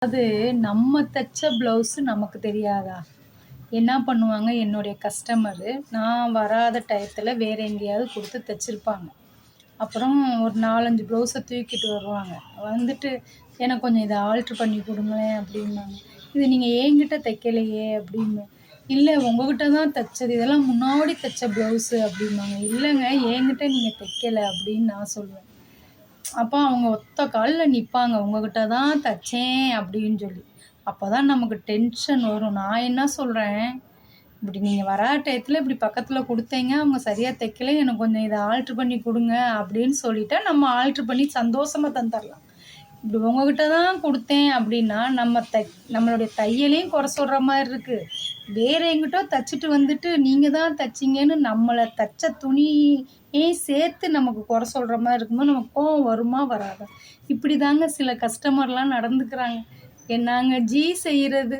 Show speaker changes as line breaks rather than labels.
அது நம்ம தச்ச ப்ளவுஸு நமக்கு தெரியாதா? என்ன பண்ணுவாங்க என்னுடைய கஸ்டமரு, நான் வராத டயத்துல வேற எங்கேயாவது குடுத்து தச்சிருப்பாங்க. அப்புறம் ஒரு 4, 5 ப்ளவுஸ தூக்கிட்டு வருவாங்க. வந்துட்டு, "எனக்கு கொஞ்சம் இத ஆல்டர் பண்ணி குடுங்களேன்" அப்படிம்பாங்க. "இது நீங்க என்கிட்ட தைக்கலையே" அப்படிம்பேன். "இல்ல உங்ககிட்ட தான் தச்சது. இதெல்லாம் முன்னாடி தச்ச ப்ளவுஸு" அப்படிம்பாங்க. "இல்லங்க என்கிட்ட நீங்க தைக்கல" அப்படின்னு நான் சொல்லுவேன். அப்ப அவங்க ஒத்த கால்ல நிப்பாங்க. "உங்ககிட்ட தான் தச்சேன்" அப்படின்னு சொல்லி. அப்பதான் நமக்கு டென்ஷன் வரும். நான் என்ன சொல்றேன், "இப்படி நீங்க வராத டயத்துல இப்படி பக்கத்துல குடுத்தீங்க, அவங்க சரியா தைக்கல. எனக்கு கொஞ்சம் இத ஆல்டர் பண்ணி குடுங்க" அப்படின்னு சொல்லிட்டா, நம்ம ஆல்டர் பண்ணி சந்தோஷமா தந்துரலாம். இப்படி உங்ககிட்ட தான் குடுத்தேன் அப்படின்னா, நம்மளுடைய தையலையும் குறை சொல்ற மாரி இருக்கு. வேற எங்கிட்டோ தச்சுட்டு வந்துட்டு, நீங்க தான் தச்சீங்கன்னு நம்மள தச்ச துணியையும் சேர்த்து நமக்கு குறை சொல்ற மாரி இருக்கும்போது, நமக்கு கோவம் வருமா? வராதா? இப்படிதாங்க சில கஸ்டமர்லாம் நடந்துக்கிறாங்க. என்னாங்க செய்றது?